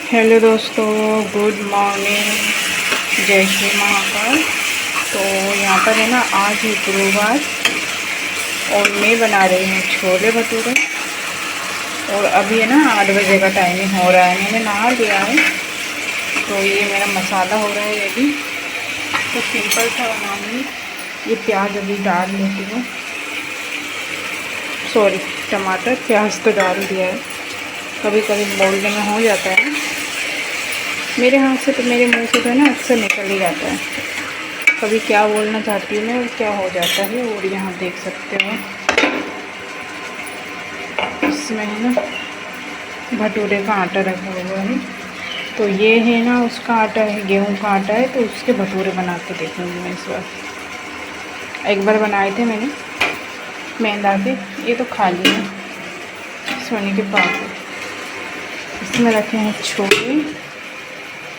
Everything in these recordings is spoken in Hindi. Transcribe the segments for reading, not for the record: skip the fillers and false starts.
हेलो दोस्तों, गुड मॉर्निंग, जय श्री महाकाल। तो यहाँ पर है ना, आज है गुरुवार और मैं बना रही हूँ छोले भटूरे। और अभी है ना 8 बजे का टाइमिंग हो रहा है, मैंने नहा लिया है। तो ये मेरा मसाला हो रहा है रेडी। तो सिंपल सा बनाऊँगी। ये प्याज अभी डाल लेती हूँ, सॉरी टमाटर, प्याज तो डाल दिया है। कभी कभी बोलने में हो जाता है, मेरे हाथ से तो मेरे मुंह से तो है ना अक्सर निकल ही जाता है। कभी क्या बोलना चाहती हूँ मैं और क्या हो जाता है। और यहाँ देख सकते हो इसमें है ना भटूरे का आटा रखा हुआ है। तो ये है ना उसका आटा है, गेहूं का आटा है। तो उसके भटूरे बना के देखूँगी मैं इस बार। एक बार बनाए थे मैंने मैदा के, ये तो खाली है सोने के पास। इसमें रखे हैं छोले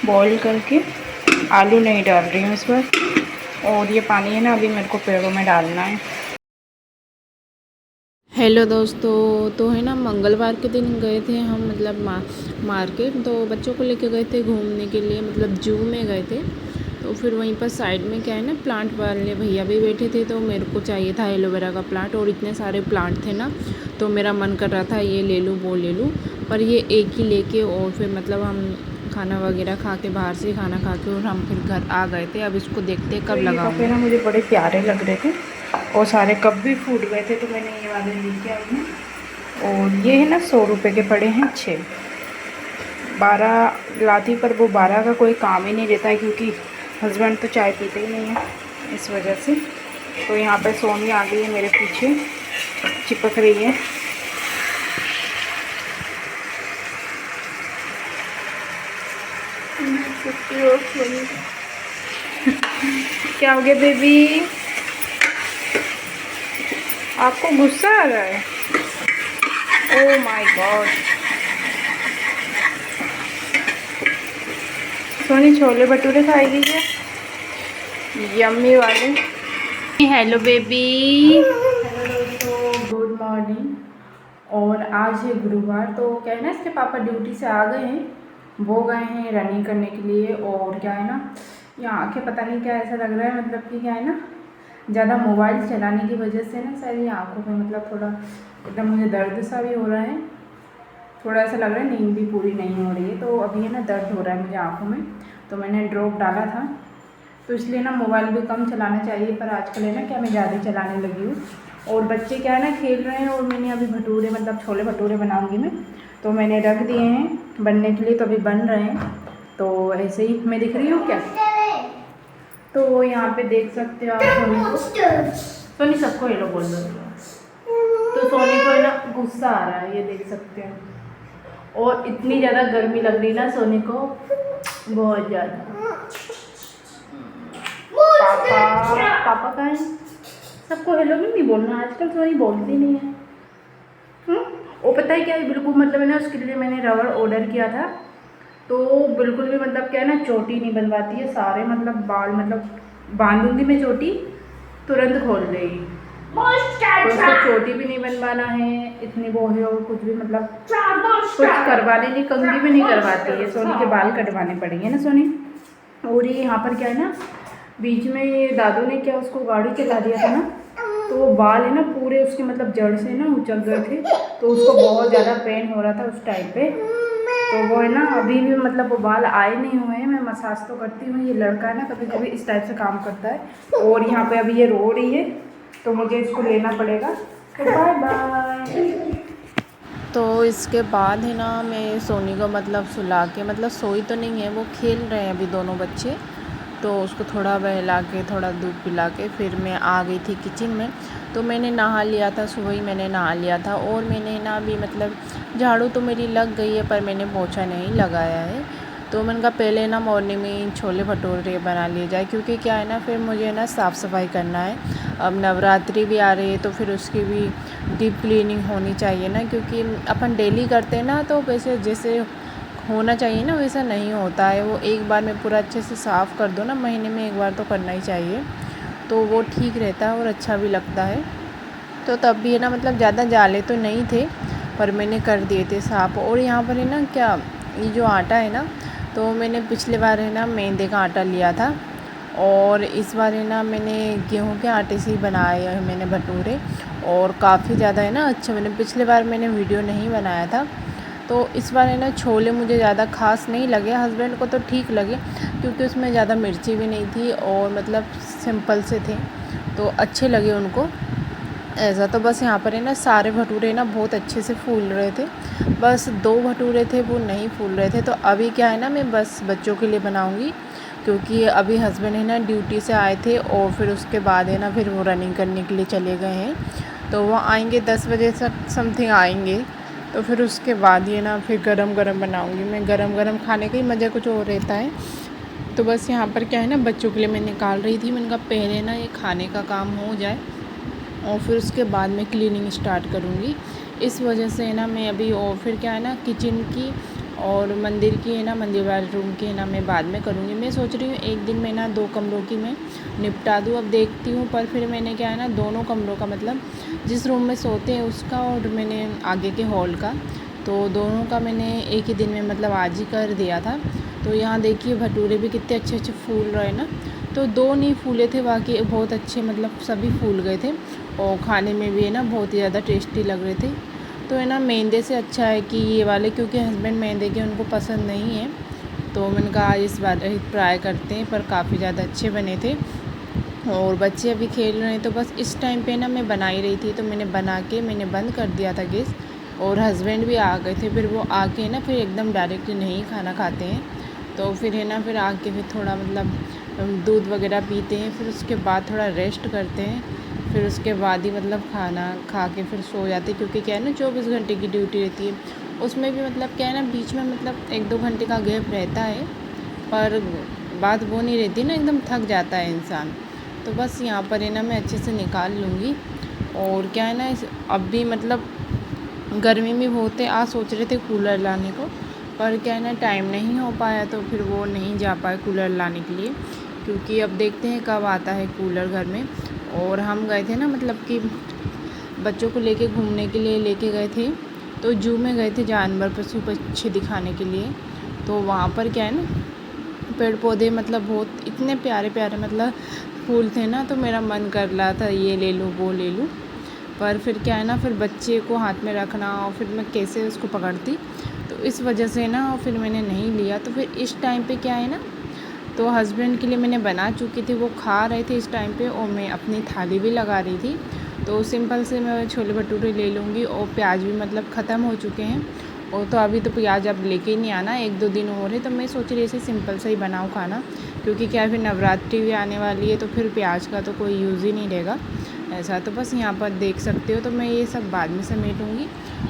बॉईल करके, आलू नहीं डाल रही हूँ इस बार। और ये पानी है ना अभी मेरे को पेड़ों में डालना है। हेलो दोस्तों, तो है ना मंगलवार के दिन गए थे हम, मतलब मार्केट। तो बच्चों को लेके गए थे घूमने के लिए, मतलब जू में गए थे। तो फिर वहीं पर साइड में क्या है ना, प्लांट वाले भैया भी बैठे थे। तो मेरे को चाहिए था एलोवेरा का प्लांट, और इतने सारे प्लांट थे ना, तो मेरा मन कर रहा था ये ले लूँ वो ले लूँ। पर ये एक ही लेके, और फिर मतलब हम खाना वगैरह खा के, बाहर से खाना खा के, और हम फिर घर आ गए थे। अब इसको देखते तो कब ये कप लगाऊंगी। है ना मुझे बड़े प्यारे लग रहे थे और सारे कप भी फूट गए थे, तो मैंने ये वाले लेके आई हूँ। और ये है ना 100 रुपये के पड़े हैं 6। 12 लाती, पर वो 12 का कोई काम ही नहीं रहता है, क्योंकि हस्बैंड तो चाय पीते ही नहीं है, इस वजह से। तो यहाँ पे सोनी आ गई है मेरे पीछे, चिपक रही है। क्या हो गया बेबी, आपको गुस्सा आ रहा है? Oh my god. Soni chole bhature खाएगी क्या, यम्मी वाले? Hello baby. हेलो दोस्तों, गुड मॉर्निंग। और आज है गुरुवार। तो क्या है ना, इसके पापा ड्यूटी से आ गए हैं, वो गए हैं रनिंग करने के लिए। और क्या है ना, ये आँखें पता नहीं क्या ऐसा लग रहा है, मतलब कि क्या है ना, ज़्यादा मोबाइल चलाने की वजह से ना शायद ये आँखों में मतलब थोड़ा एकदम मुझे दर्द सा भी हो रहा है। थोड़ा ऐसा लग रहा है नींद भी पूरी नहीं हो रही है। तो अभी है ना दर्द हो रहा है मुझे आँखों में। तो मैंने ड्रॉप डाला था, तो इसलिए ना मोबाइल भी कम चलाना चाहिए। पर आजकल है ना क्या, मैं ज़्यादा चलाने लगी हूँ। और बच्चे क्या है ना खेल रहे हैं, और मैंने अभी भटूरे मतलब छोले भटूरे बनाऊँगी मैं, तो मैंने रख दिए हैं बनने के लिए। तो अभी बन रहे हैं। तो ऐसे ही मैं दिख रही हूँ क्या? तो यहाँ पे देख सकते हो आप सोनी को। सोनी सबको हेलो बोल दो। तो सोनी को है ना गुस्सा आ रहा है, ये देख सकते हो। और इतनी ज़्यादा गर्मी लग रही ना सोनी को, बहुत ज़्यादा। पापा पापा कहाँ है? सबको हेलो भी नहीं बोलना, आजकल सोनी बोलती नहीं है। वो पता है क्या है, बिल्कुल मतलब है ना, उसके लिए मैंने रबड़ ऑर्डर किया था। तो बिल्कुल भी मतलब क्या है ना, चोटी नहीं बनवाती है, सारे मतलब बाल मतलब बांधूंगी मैं चोटी तुरंत खोल देगी। तो उसको चोटी भी नहीं बनवाना है, इतनी वो है, और कुछ भी मतलब कुछ करवाने नहीं, कंघी भी नहीं करवाती है। सोनी के बाल कटवाने पड़ेंगे ना सोनी। और ये यहाँ पर क्या है ना, बीच में ये दादू ने क्या उसको गाड़ी चला दिया था ना, तो वो बाल है ना पूरे उसके मतलब जड़ से ना उचक गए थे। तो उसको बहुत ज़्यादा पेन हो रहा था उस टाइम पे। तो वो है ना अभी भी मतलब वो बाल आए नहीं हुए हैं, मैं मसाज तो करती हूँ। ये लड़का है ना कभी कभी इस टाइप से काम करता है। और यहाँ पे अभी ये रो रही है, तो मुझे इसको लेना पड़ेगा। तो बाय बाय। तो इसके बाद है ना, मैं सोनी को मतलब सुला के, मतलब सोई तो नहीं है, वो खेल रहे हैं अभी दोनों बच्चे। तो उसको थोड़ा बहला के, थोड़ा दूध पिला के, फिर मैं आ गई थी किचन में। तो मैंने नहा लिया था, सुबह ही मैंने नहा लिया था। और मैंने ना अभी मतलब झाड़ू तो मेरी लग गई है, पर मैंने पोछा नहीं लगाया है। तो मैंने कहा पहले ना मॉर्निंग में छोले भटूरे बना लिए जाए, क्योंकि क्या है ना, फिर मुझे ना साफ़ सफाई करना है। अब नवरात्रि भी आ रही है, तो फिर उसकी भी डीप क्लीनिंग होनी चाहिए ना, क्योंकि अपन डेली करते हैं ना, तो वैसे जैसे होना चाहिए ना वैसा नहीं होता है। वो एक बार में पूरा अच्छे से साफ़ कर दो ना, महीने में एक बार तो करना ही चाहिए, तो वो ठीक रहता है और अच्छा भी लगता है। तो तब भी है ना, मतलब ज़्यादा जाले तो नहीं थे, पर मैंने कर दिए थे साफ़। और यहाँ पर है ना क्या, ये जो आटा है ना, तो मैंने पिछले बार है ना मैदे का आटा लिया था, और इस बार है ना मैंने गेहूं के आटे से ही बनाए हैं मैंने भटूरे, और काफ़ी ज़्यादा है ना अच्छा बने। पिछले बार मैंने वीडियो नहीं बनाया था, तो इस बार है ना छोले मुझे ज़्यादा ख़ास नहीं लगे, हस्बैंड को तो ठीक लगे क्योंकि उसमें ज़्यादा मिर्ची भी नहीं थी और मतलब सिंपल से थे, तो अच्छे लगे उनको ऐसा। तो बस यहाँ पर है ना सारे भटूरे ना बहुत अच्छे से फूल रहे थे, बस 2 भटूरे थे वो नहीं फूल रहे थे। तो अभी क्या है ना मैं बस बच्चों के लिए बनाऊँगी, क्योंकि अभी हस्बैंड है ना ड्यूटी से आए थे और फिर उसके बाद है ना फिर वो रनिंग करने के लिए चले गए हैं, तो वो आएंगे 10 बजे तक समथिंग आएंगे, तो फिर उसके बाद ये ना फिर गरम गरम बनाऊँगी मैं। गरम गरम खाने का ही मज़ा कुछ और रहता है। तो बस यहाँ पर क्या है ना बच्चों के लिए मैं निकाल रही थी, मैंने कहा पहले ना ये खाने का काम हो जाए और फिर उसके बाद मैं क्लीनिंग स्टार्ट करूँगी। इस वजह से है ना मैं अभी, और फिर क्या है ना किचन की और मंदिर की है ना, मंदिर वाले रूम की है ना मैं बाद में करूँगी। मैं सोच रही हूँ एक दिन में ना 2 कमरों की मैं निपटा दूँ, अब देखती हूँ। पर फिर मैंने क्या है ना दोनों कमरों का मतलब जिस रूम में सोते हैं उसका और मैंने आगे के हॉल का, तो दोनों का मैंने एक ही दिन में मतलब आज ही कर दिया था। तो यहाँ देखिए भटूरे भी कितने अच्छे अच्छे फूल रहे ना, तो 2 नहीं फूले थे, बाकी बहुत अच्छे मतलब सभी फूल गए थे और खाने में भी है ना बहुत ही ज़्यादा टेस्टी लग रहे थे। तो है ना मैदे से अच्छा है कि ये वाले, क्योंकि हस्बैंड मैदे के उनको पसंद नहीं है, तो मैंने कहा इस बार ट्राई करते हैं। पर काफ़ी ज़्यादा अच्छे बने थे और बच्चे अभी खेल रहे हैं, तो बस इस टाइम पे ना मैं बना ही रही थी, तो मैंने बना के मैंने बंद कर दिया था गैस, और हस्बैंड भी आ गए थे। फिर वो आके ना फिर एकदम डायरेक्टली नहीं खाना खाते हैं, तो फिर है ना फिर आके फिर थोड़ा मतलब दूध वगैरह पीते हैं, फिर उसके बाद थोड़ा रेस्ट करते हैं, फिर उसके बाद ही मतलब खाना खा के फिर सो जाते हैं। क्योंकि क्या है ना 24 घंटे की ड्यूटी रहती है, उसमें भी मतलब क्या है ना बीच में मतलब 1-2 घंटे का गैप रहता है, पर बात वो नहीं रहती ना, एकदम थक जाता है इंसान। तो बस यहाँ पर है ना मैं अच्छे से निकाल लूँगी। और क्या है ना अब भी मतलब गर्मी में बहुत है, आज सोच रहे थे कूलर लाने को, पर क्या है ना टाइम नहीं हो पाया, तो फिर वो नहीं जा पाए कूलर लाने के लिए, क्योंकि अब देखते हैं कब आता है कूलर घर में। और हम गए थे ना मतलब कि बच्चों को लेके घूमने के लिए लेके गए थे, तो जू में गए थे जानवर पशु पक्षी दिखाने के लिए। तो वहाँ पर क्या है ना पेड़ पौधे मतलब बहुत इतने प्यारे प्यारे मतलब फूल थे ना, तो मेरा मन कर रहा था ये ले लूँ वो ले लूँ, पर फिर क्या है ना फिर बच्चे को हाथ में रखना और फिर मैं कैसे उसको पकड़ती, तो इस वजह से ना फिर मैंने नहीं लिया। तो फिर इस टाइम पे क्या है ना, तो हस्बैंड के लिए मैंने बना चुकी थी, वो खा रहे थे इस टाइम पे, और मैं अपनी थाली भी लगा रही थी। तो सिंपल से मैं छोले भटूरे ले लूँगी, और प्याज भी मतलब ख़त्म हो चुके हैं, और तो अभी तो प्याज अब लेके ही नहीं आना, 1-2 दिन और है, तो मैं सोच रही ऐसे सिंपल सा ही बनाऊँ खाना, क्योंकि क्या है फिर नवरात्रि भी आने वाली है, तो फिर प्याज का तो कोई यूज़ ही नहीं रहेगा ऐसा। तो बस यहाँ पर देख सकते हो, तो मैं ये सब बाद में समेटूँगी।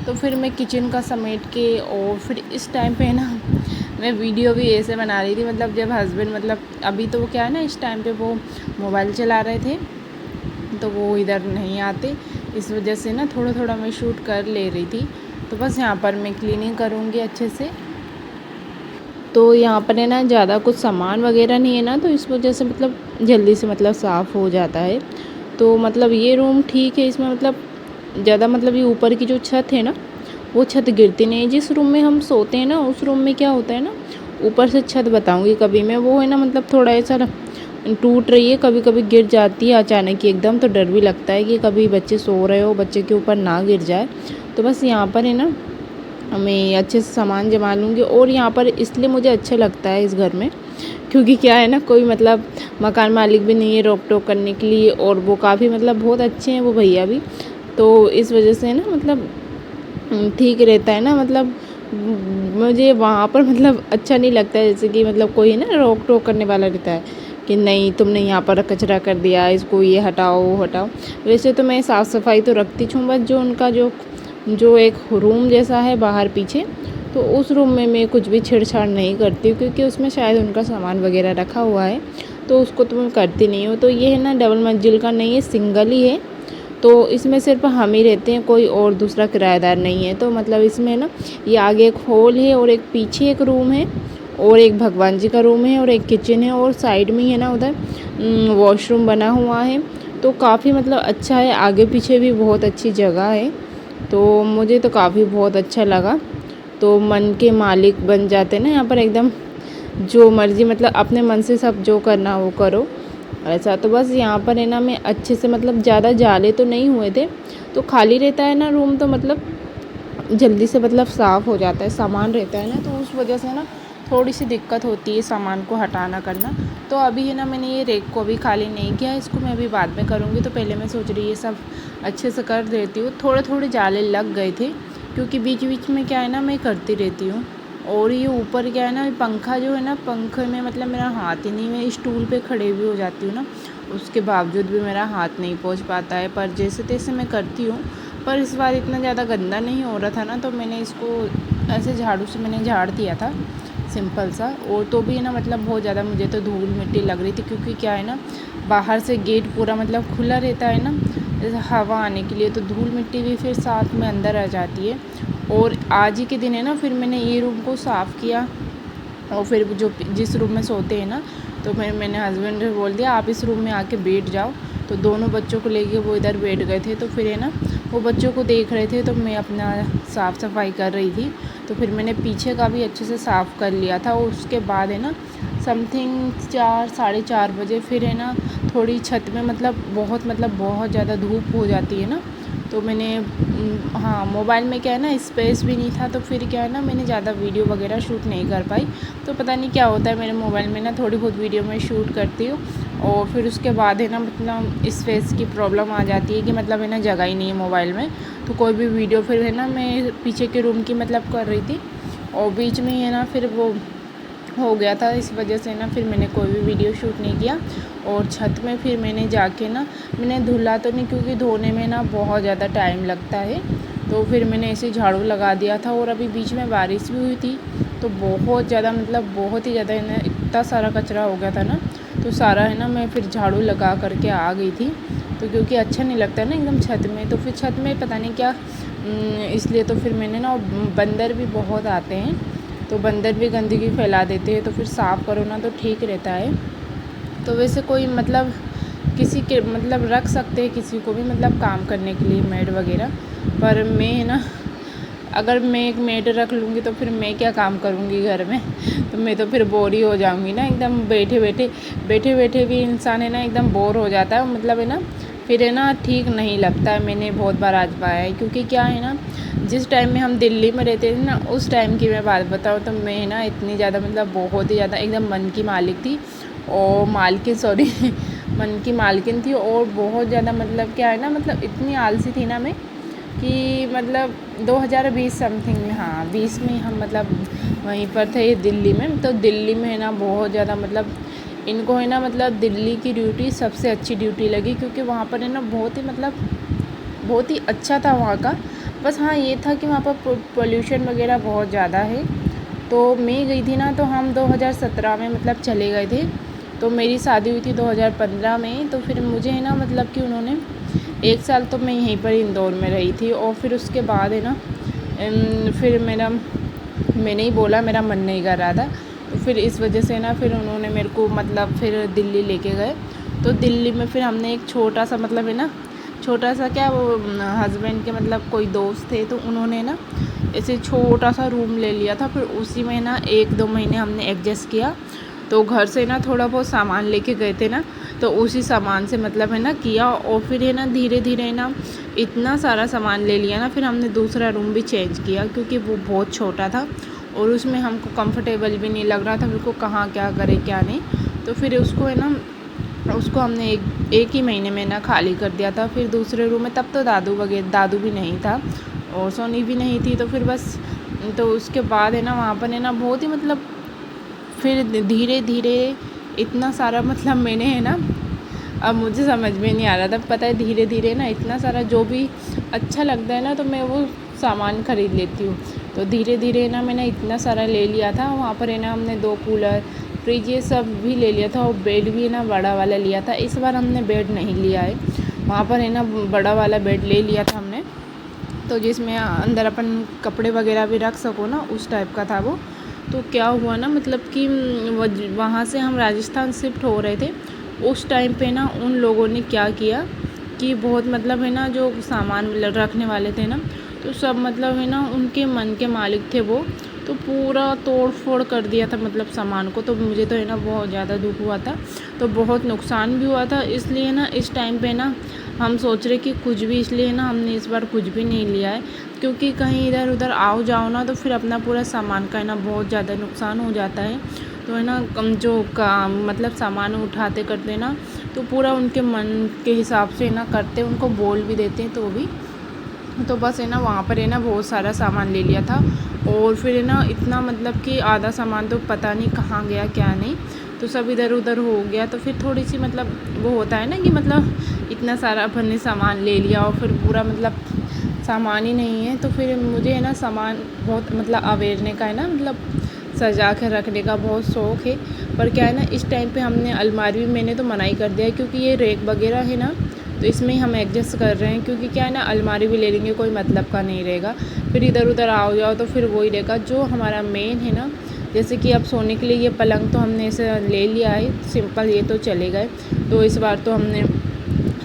तो फिर मैं किचन का समेट के, और फिर इस टाइम पे ना मैं वीडियो भी ऐसे बना रही थी, मतलब जब हस्बैंड मतलब अभी तो वो क्या है ना इस टाइम पे वो मोबाइल चला रहे थे, तो वो इधर नहीं आते, इस वजह से ना थोड़ा थोड़ा मैं शूट कर ले रही थी। तो बस यहाँ पर मैं क्लीनिंग करूँगी अच्छे से। तो यहाँ पर है ना ज़्यादा कुछ सामान वगैरह नहीं है ना, तो इस वजह से मतलब जल्दी से मतलब साफ़ हो जाता है। तो मतलब ये रूम ठीक है, इसमें मतलब ज़्यादा मतलब ये ऊपर की जो छत है ना वो छत गिरती नहीं है। जिस रूम में हम सोते हैं ना उस रूम में क्या होता है ना, ऊपर से छत बताऊँगी कभी मैं, वो है ना मतलब थोड़ा ऐसा टूट रही है, कभी कभी गिर जाती है अचानक ही एकदम, तो डर भी लगता है कि कभी बच्चे सो रहे हो बच्चे के ऊपर ना गिर जाए। तो बस यहाँ पर है ना मैं अच्छे से सामान जमा लूँगी। और यहाँ पर इसलिए मुझे अच्छा लगता है इस घर में, क्योंकि क्या है ना कोई मतलब मकान मालिक भी नहीं है रोक टोक करने के लिए, और वो काफ़ी मतलब बहुत अच्छे हैं वो भैया भी, तो इस वजह से ना मतलब ठीक रहता है ना। मतलब मुझे वहाँ पर मतलब अच्छा नहीं लगता है, जैसे कि मतलब कोई है ना रोक टोक करने वाला रहता है कि नहीं तुमने यहाँ पर कचरा कर दिया, इसको ये हटाओ वो हटाओ। वैसे तो मैं साफ़ सफाई तो रखती हूँ, बस जो उनका जो एक रूम जैसा है बाहर पीछे, तो उस रूम में मैं कुछ भी छेड़छाड़ नहीं करती हूँ, क्योंकि उसमें शायद उनका सामान वगैरह रखा हुआ है, तो उसको तो मैं करती नहीं हूँ। तो ये है ना डबल मंजिल का नहीं है, सिंगल ही है, तो इसमें सिर्फ हम ही रहते हैं, कोई और दूसरा किराएदार नहीं है। तो मतलब इसमें ना ये आगे एक हॉल है और एक पीछे एक रूम है, और एक भगवान जी का रूम है, और एक किचन है, और साइड में ही है ना उधर वॉशरूम बना हुआ है। तो काफ़ी मतलब अच्छा है, आगे पीछे भी बहुत अच्छी जगह है, तो मुझे तो काफ़ी बहुत अच्छा लगा। तो मन के मालिक बन जाते हैं ना यहाँ पर एकदम, जो मर्ज़ी मतलब अपने मन से सब जो करना वो करो ऐसा। तो बस यहाँ पर है ना मैं अच्छे से मतलब ज़्यादा जाले तो नहीं हुए थे, तो खाली रहता है ना रूम, तो मतलब जल्दी से मतलब साफ़ हो जाता है, सामान रहता है ना, तो उस वजह से ना थोड़ी सी दिक्कत होती है सामान को हटाना करना। तो अभी है ना मैंने ये रेक को भी खाली नहीं किया, इसको मैं अभी बाद में करूँगी। तो पहले मैं सोच रही ये सब अच्छे से कर देती हूँ। थोड़े थोड़े जाले लग गए थे क्योंकि बीच बीच में क्या है ना मैं करती रहती हूँ। और ये ऊपर क्या है ना पंखा जो है ना, पंखे में मतलब मेरा हाथ ही नहीं, मैं स्टूल पे खड़े भी हो जाती हूँ ना, उसके बावजूद भी मेरा हाथ नहीं पहुँच पाता है। पर जैसे तैसे मैं करती हूँ। पर इस बार इतना ज़्यादा गंदा नहीं हो रहा था ना, तो मैंने इसको ऐसे झाड़ू से मैंने झाड़ दिया था सिंपल सा। और तो भी ना मतलब बहुत ज़्यादा मुझे तो धूल मिट्टी लग रही थी, क्योंकि क्या है ना बाहर से गेट पूरा मतलब खुला रहता है ना हवा आने के लिए, तो धूल मिट्टी भी फिर साथ में अंदर आ जाती है। और आज ही के दिन है ना फिर मैंने ये रूम को साफ़ किया, और फिर जो जिस रूम में सोते हैं ना, तो मैंने हस्बैंड से बोल दिया आप इस रूम में आके बैठ जाओ। तो दोनों बच्चों को लेके वो इधर बैठ गए थे। तो फिर है ना वो बच्चों को देख रहे थे, तो मैं अपना साफ़ सफाई कर रही थी। तो फिर मैंने पीछे का भी अच्छे से साफ़ कर लिया था। और उसके बाद है ना समथिंग 4 साढ़े 4 बजे फिर है ना थोड़ी छत में मतलब बहुत ज़्यादा धूप हो जाती है ना, तो मैंने हाँ मोबाइल में क्या है ना स्पेस भी नहीं था, तो फिर क्या है ना मैंने ज़्यादा वीडियो वगैरह शूट नहीं कर पाई। तो पता नहीं क्या होता है मेरे मोबाइल में ना, थोड़ी बहुत वीडियो मैं शूट करती हूँ और फिर उसके बाद है ना मतलब स्पेस की प्रॉब्लम आ जाती है कि मतलब है ना जगह ही नहीं है मोबाइल में। तो कोई भी वीडियो फिर है ना मैं पीछे के रूम की मतलब कर रही थी, और बीच में है ना फिर वो हो गया था, इस वजह से ना फिर मैंने कोई भी वीडियो शूट नहीं किया। और छत में फिर मैंने जाके ना मैंने धुला तो नहीं, क्योंकि धोने में ना बहुत ज़्यादा टाइम लगता है, तो फिर मैंने ऐसे झाड़ू लगा दिया था। और अभी बीच में बारिश भी हुई थी, तो बहुत ज़्यादा मतलब बहुत ही ज़्यादा है ना इतना सारा कचरा हो गया था ना, तो सारा है ना मैं फिर झाड़ू लगा करके आ गई थी। तो क्योंकि अच्छा नहीं लगता है ना एकदम छत में, तो फिर छत में पता नहीं क्या इसलिए तो फिर मैंने ना बंदर भी बहुत आते हैं, तो बंदर भी गंदगी फैला देते हैं, तो फिर साफ़ करो ना तो ठीक रहता है। तो वैसे कोई मतलब किसी के मतलब रख सकते हैं किसी को भी मतलब काम करने के लिए मेड वगैरह, पर मैं ना अगर मैं एक मेड रख लूँगी तो फिर मैं क्या काम करूँगी घर में तो मैं तो फिर बोर ही हो जाऊँगी ना एकदम। बैठे बैठे भी इंसान है ना एकदम बोर हो जाता है, मतलब है ना फिर है ना ठीक नहीं लगता है। मैंने बहुत बार आजमाया है, क्योंकि क्या है ना जिस टाइम में हम दिल्ली में रहते थे ना, उस टाइम की मैं बात बताऊँ तो मैं ना इतनी ज़्यादा मतलब बहुत ही ज़्यादा एकदम मन की मालिक थी, और मालकिन सॉरी मन की मालकिन थी। और बहुत ज़्यादा मतलब क्या है ना मतलब इतनी आलसी थी ना मैं कि मतलब 2020 समथिंग में, हाँ 20 में हम मतलब वहीं पर थे दिल्ली में। तो दिल्ली में है ना बहुत ज़्यादा मतलब इनको है ना मतलब दिल्ली की ड्यूटी सबसे अच्छी ड्यूटी लगी, क्योंकि वहाँ पर है ना बहुत ही अच्छा था वहाँ का। बस हाँ ये था कि वहाँ पर पोल्यूशन वगैरह बहुत ज़्यादा है। तो मैं गई थी ना, तो हम 2017 में मतलब चले गए थे, तो मेरी शादी हुई थी 2015 में। तो फिर मुझे है ना मतलब कि उन्होंने 1 साल तो मैं यहीं पर इंदौर में रही थी। और फिर उसके बाद है ना फिर मैंने ही बोला मेरा मन नहीं कर रहा था, तो फिर इस वजह से ना फिर उन्होंने मेरे को मतलब फिर दिल्ली लेके गए। तो दिल्ली में फिर हमने एक छोटा सा मतलब है ना छोटा सा क्या वो हस्बैंड के मतलब कोई दोस्त थे, तो उन्होंने ना ऐसे छोटा सा रूम ले लिया था। फिर उसी में ना 1-2 महीने हमने एडजस्ट किया। तो घर से ना थोड़ा बहुत सामान लेके गए थे ना, तो उसी सामान से मतलब है ना किया। और फिर है ना धीरे धीरे ना इतना सारा सामान ले लिया ना, फिर हमने दूसरा रूम भी चेंज किया, क्योंकि वो बहुत छोटा था और उसमें हमको कंफर्टेबल भी नहीं लग रहा था मेरे को, कहाँ क्या करे क्या नहीं। तो फिर उसको है ना उसको हमने एक ही महीने में ना खाली कर दिया था। फिर दूसरे रूम में तब तो दादू भी नहीं था और सोनी भी नहीं थी, तो फिर बस तो उसके बाद है ना वहाँ पर है ना बहुत ही मतलब फिर धीरे धीरे इतना सारा मतलब मैंने है ना अब मुझे समझ में नहीं आ रहा था, पता है धीरे धीरे ना इतना सारा जो भी अच्छा लगता है ना तो मैं वो सामान ख़रीद लेती हूँ। तो धीरे धीरे ना मैंने इतना सारा ले लिया था। वहाँ पर है ना हमने 2 कूलर फ्रिज ये सब भी ले लिया था, और बेड भी ना बड़ा वाला लिया था। इस बार हमने बेड नहीं लिया है, वहाँ पर है ना बड़ा वाला बेड ले लिया था हमने, तो जिसमें अंदर अपन कपड़े वगैरह भी रख सको ना, उस टाइप का था वो। तो क्या हुआ ना मतलब कि वहाँ से हम राजस्थान शिफ्ट हो रहे थे, उस टाइम पे ना उन लोगों ने क्या किया कि बहुत मतलब है ना जो सामान रखने वाले थे ना, तो सब मतलब है ना उनके मन के मालिक थे वो, तो पूरा तोड़ फोड़ कर दिया था मतलब सामान को। तो मुझे तो है ना बहुत ज़्यादा दुख हुआ था, तो बहुत नुकसान भी हुआ था। इसलिए ना इस टाइम पे ना हम सोच रहे कि कुछ भी, इसलिए ना हमने इस बार कुछ भी नहीं लिया है, क्योंकि कहीं इधर उधर आओ जाओ ना तो फिर अपना पूरा सामान का है ना बहुत ज़्यादा नुकसान हो जाता है। तो है ना जो काम मतलब सामान उठाते करते ना तो पूरा उनके मन के हिसाब से ना करते, उनको बोल भी देते हैं तो भी। तो बस है ना वहाँ पर है ना बहुत सारा सामान ले लिया था, और फिर है ना इतना मतलब कि आधा सामान तो पता नहीं कहाँ गया क्या नहीं, तो सब इधर उधर हो गया। तो फिर थोड़ी सी मतलब वो होता है ना कि मतलब इतना सारा अपन ने सामान ले लिया और फिर पूरा मतलब सामान ही नहीं है। तो फिर मुझे है ना सामान बहुत मतलब अवेरने का है ना मतलब सजा के रखने का बहुत शौक़ है। पर क्या है ना इस टाइम पे हमने अलमारी भी मैंने तो मना ही कर दिया है, क्योंकि ये रैक वगैरह है ना तो इसमें ही हम एडजस्ट कर रहे हैं। क्योंकि क्या है ना अलमारी भी ले लेंगे कोई मतलब का नहीं रहेगा, फिर इधर उधर आओ जाओ तो फिर वही रहेगा। जो हमारा मेन है ना, जैसे कि अब सोने के लिए ये पलंग तो हमने इसे ले लिया है सिंपल, ये तो चले गए। तो इस बार तो हमने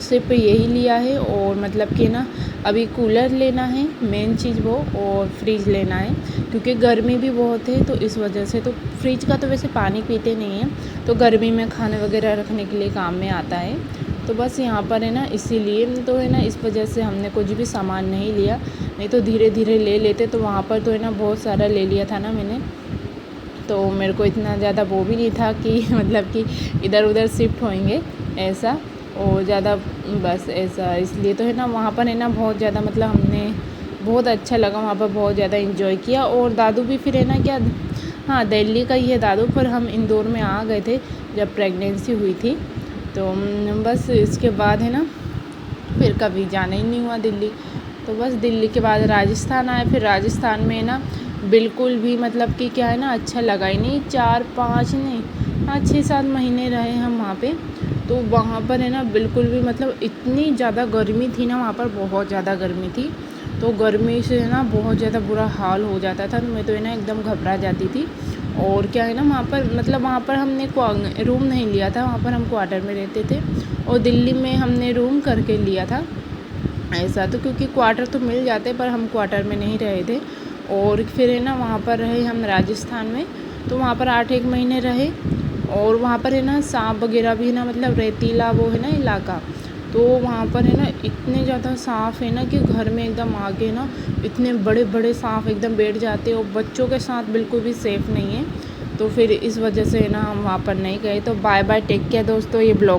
सिर्फ यही लिया है, और मतलब कि ना अभी कूलर लेना है मेन चीज़ वो, और फ्रिज लेना है क्योंकि गर्मी भी बहुत है। तो इस वजह से तो फ्रिज का तो वैसे पानी पीते नहीं हैं, तो गर्मी में खाने वगैरह रखने के लिए काम में आता है। तो बस यहाँ पर है ना इसीलिए तो है ना इस वजह से हमने कुछ भी सामान नहीं लिया, नहीं तो धीरे धीरे ले लेते। तो वहाँ पर तो है ना बहुत सारा ले लिया था ना मैंने, तो मेरे को इतना ज़्यादा वो भी नहीं था कि मतलब कि इधर उधर शिफ्ट होएंगे ऐसा, और ज़्यादा बस ऐसा। इसलिए तो है ना वहाँ पर है ना बहुत ज़्यादा मतलब हमने बहुत अच्छा लगा, वहाँ पर बहुत ज़्यादा एंजॉय किया। और दादू भी फिर है ना क्या, हाँ दिल्ली का ही है दादू, पर हम इंदौर में आ गए थे जब प्रेगनेंसी हुई थी। तो बस इसके बाद है ना फिर कभी जाना ही नहीं हुआ दिल्ली। तो बस दिल्ली के बाद राजस्थान आए, फिर राजस्थान में ना बिल्कुल भी मतलब कि क्या है ना अच्छा लगा ही नहीं। 4-5 नहीं, हाँ 6-7 महीने रहे हम वहाँ पे। तो वहाँ पर है ना बिल्कुल भी मतलब इतनी ज़्यादा गर्मी थी ना, वहाँ पर बहुत ज़्यादा गर्मी थी। तो गर्मी से है ना बहुत ज़्यादा बुरा हाल हो जाता था, तो मैं तो है ना एकदम घबरा जाती थी। और क्या है ना वहाँ पर मतलब वहाँ पर हमने रूम नहीं लिया था, वहाँ पर हम क्वार्टर में रहते थे, और दिल्ली में हमने रूम करके लिया था ऐसा। तो क्योंकि क्वार्टर तो मिल जाते पर हम क्वार्टर में नहीं रहे थे। और फिर है ना वहाँ पर रहे हम राजस्थान में, तो वहाँ पर 8-1 महीने रहे। और वहाँ पर है ना सांप वगैरह भी है ना मतलब रेतीला वो है ना इलाका, तो वहाँ पर है ना इतने ज़्यादा सांप है ना कि घर में एकदम आगे ना इतने बड़े बड़े सांप एकदम बैठ जाते हैं, और बच्चों के साथ बिल्कुल भी सेफ़ नहीं है। तो फिर इस वजह से ना हम वहाँ पर नहीं गए। तो बाय बाय, टेक केयर दोस्तों। ये ब्लॉग